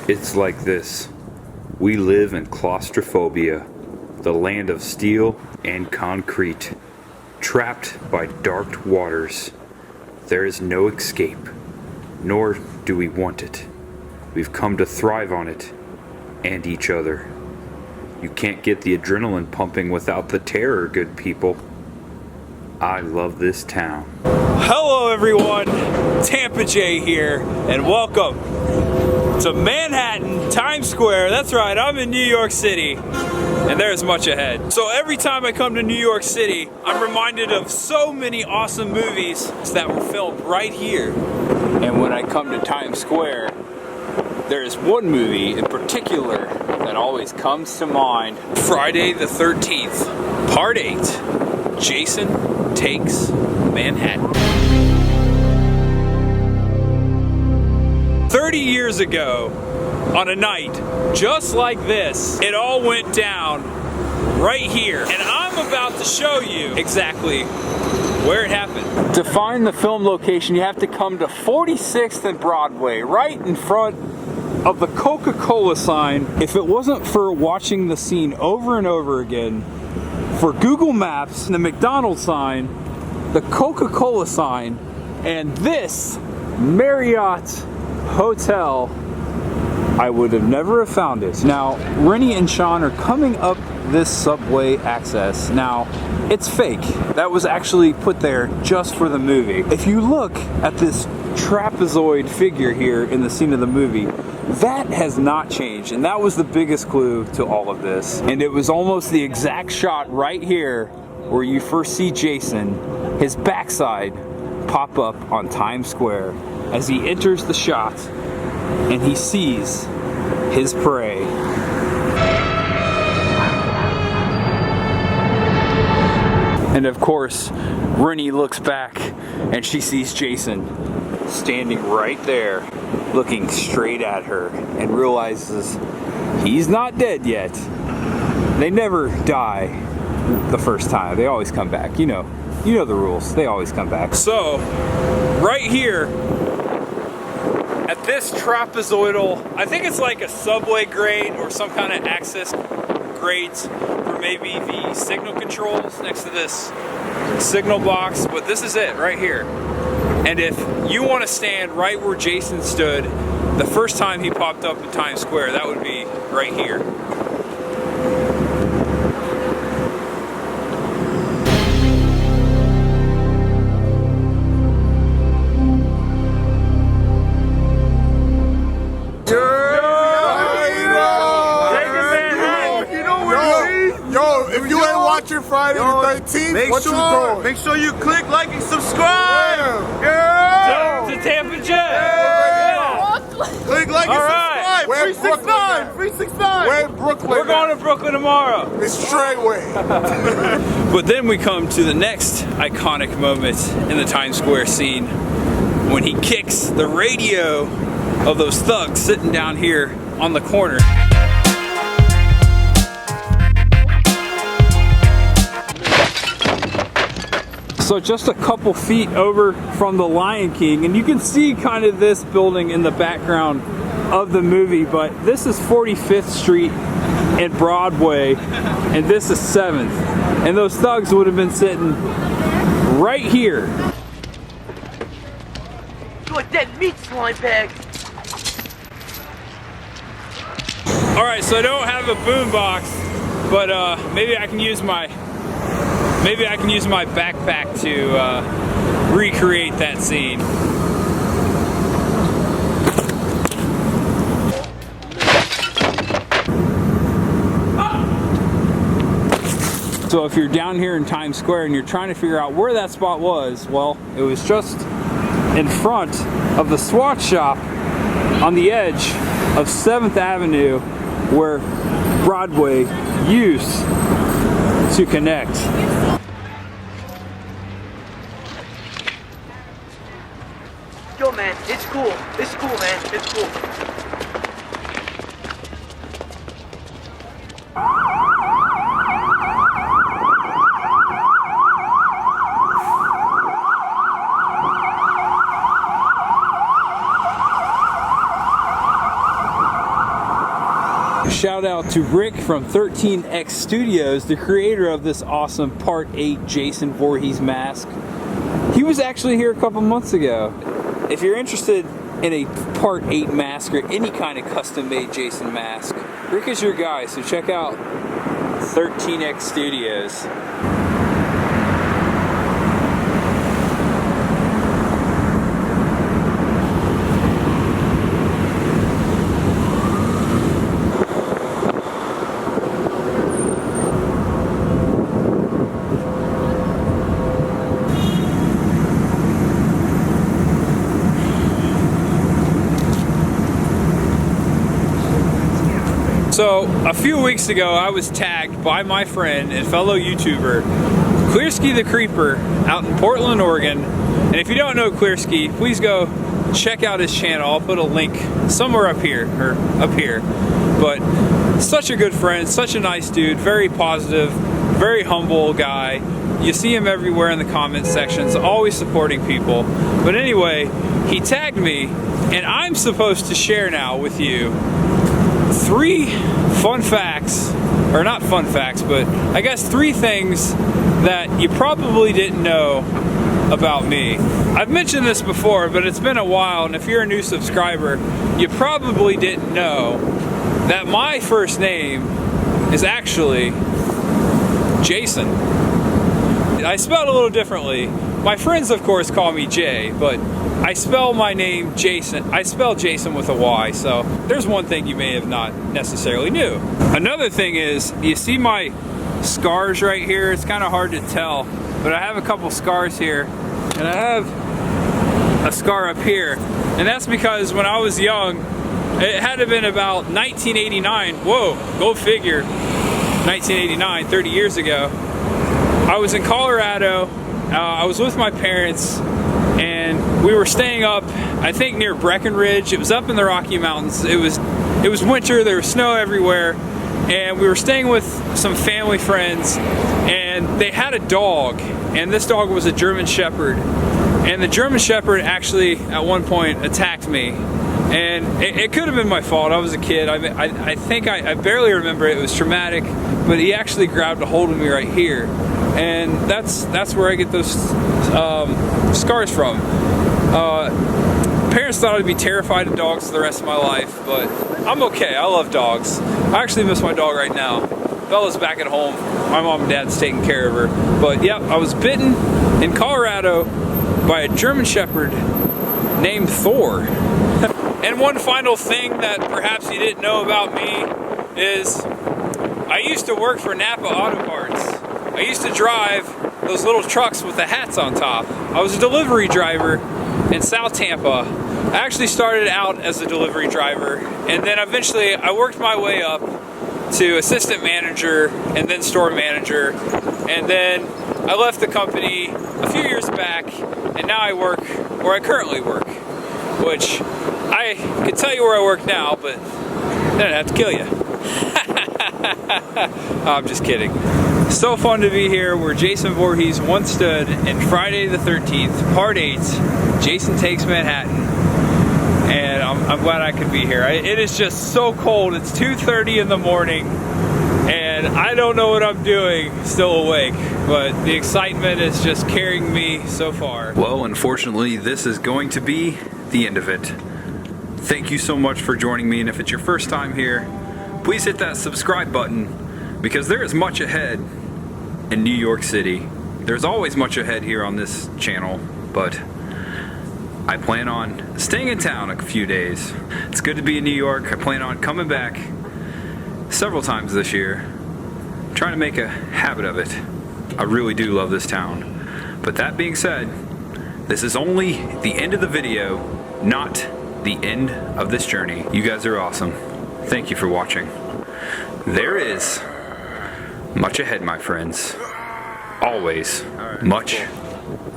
It's like this. We live in claustrophobia, the land of steel and concrete, trapped by dark waters. There is no escape, nor do we want it. We've come to thrive on it, and each other. You can't get the adrenaline pumping without the terror, good people. I love this town. Hello everyone, Tampa Jay here, and welcome to Manhattan, Times Square. That's right, I'm in New York City, and there's much ahead. So every time I come to New York City, I'm reminded of so many awesome movies that were filmed right here. And when I come to Times Square, there's one movie in particular that always comes to mind. Friday the 13th, Part 8, Jason Takes Manhattan. 30 years ago, on a night just like this, it all went down right here. And I'm about to show you exactly where it happened. To find the film location, you have to come to 46th and Broadway, right in front of the Coca-Cola sign. If it wasn't for watching the scene over and over again, for Google Maps, the McDonald's sign, the Coca-Cola sign, and this Marriott hotel, I would have never have found it. Now, Rennie and Sean are coming up this subway access. Now, it's fake. That was actually put there just for the movie. If you look at this trapezoid figure here in the scene of the movie, that has not changed, and that was the biggest clue to all of this. And it was almost the exact shot right here where you first see Jason, his backside, pop up on Times Square as he enters the shot and he sees his prey. And of course, Rennie looks back and she sees Jason standing right there, looking straight at her, and realizes he's not dead yet. They never die the first time. They always come back. You know the rules. They always come back. So, right here, at this trapezoidal, I think it's like a subway grade or some kind of access grades for maybe the signal controls next to this signal box, but this is it right here. And if you want to stand right where Jason stood the first time he popped up in Times Square, that would be right here. Friday the 13th, Make sure you click, like, and subscribe! Yeah. To Tampa Jay! Yeah. Click, like, and subscribe! 369! 369! We're in Brooklyn. We're going to Brooklyn tomorrow. It's straightway. But then we come to the next iconic moment in the Times Square scene when he kicks the radio of those thugs sitting down here on the corner. So just a couple feet over from the Lion King, and you can see kind of this building in the background of the movie, but this is 45th Street and Broadway, and this is 7th. And those thugs would have been sitting right here. You a dead meat slime bag. Alright, so I don't have a boombox, but maybe I can use my backpack to recreate that scene. So if you're down here in Times Square and you're trying to figure out where that spot was, well, it was just in front of the SWAT shop on the edge of 7th Avenue where Broadway used to connect. Yo, man, it's cool. It's cool, man. It's cool. Shout out to Rick from 13X Studios, the creator of this awesome Part 8 Jason Voorhees mask. He was actually here a couple months ago. If you're interested in a Part 8 mask or any kind of custom-made Jason mask, Rick is your guy, so check out 13X Studios. So, a few weeks ago, I was tagged by my friend and fellow YouTuber, Clearski the Creeper, out in Portland, Oregon. And if you don't know Clearski, please go check out his channel. I'll put a link somewhere up here, or up here. But such a good friend, such a nice dude, very positive, very humble guy. You see him everywhere in the comment sections, always supporting people. But anyway, he tagged me, and I'm supposed to share now with you 3 fun facts, or not fun facts, but I guess 3 things that you probably didn't know about me. I've mentioned this before, but it's been a while, and if you're a new subscriber, you probably didn't know that my first name is actually Jason. I spelled a little differently. My friends, of course, call me Jay, but I spell my name Jason. I spell Jason with a Y, so there's one thing you may have not necessarily knew. Another thing is, you see my scars right here? It's kind of hard to tell, but I have a couple scars here, and I have a scar up here, and that's because when I was young, it had to have been about 1989. Whoa, go figure. 1989, 30 years ago. I was in Colorado. I was with my parents, and we were staying up, I think near Breckenridge. It was up in the Rocky Mountains. It was winter, there was snow everywhere, and we were staying with some family friends, and they had a dog, and this dog was a German Shepherd. And the German Shepherd actually, at one point, attacked me. And it could have been my fault. I was a kid. I think I barely remember it. It was traumatic, but he actually grabbed a hold of me right here. And that's where I get those scars from. Parents thought I'd be terrified of dogs for the rest of my life, but I'm okay. I love dogs. I actually miss my dog right now. Bella's back at home. My mom and dad's taking care of her. But yeah, I was bitten in Colorado by a German Shepherd named Thor. And one final thing that perhaps you didn't know about me is I used to work for Napa Auto Parts. I used to drive those little trucks with the hats on top. I was a delivery driver in South Tampa. I actually started out as a delivery driver, and then eventually I worked my way up to assistant manager and then store manager, and then I left the company a few years back, and now I work where I currently work, which I could tell you where I work now, but then I'd have to kill you. I'm just kidding. So fun to be here where Jason Voorhees once stood in Friday the 13th, Part 8, Jason Takes Manhattan. And I'm glad I could be here. It is just so cold. It's 2:30 in the morning, and I don't know what I'm doing still awake, but the excitement is just carrying me so far. Well, unfortunately, this is going to be the end of it. Thank you so much for joining me, and if it's your first time here, please hit that subscribe button, because there is much ahead in New York City. There's always much ahead here on this channel, but I plan on staying in town a few days. It's good to be in New York. I plan on coming back several times this year. I'm trying to make a habit of it. I really do love this town. But that being said, this is only the end of the video, not the end of this journey. You guys are awesome. Thank you for watching. There is much ahead, my friends. Always much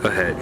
ahead.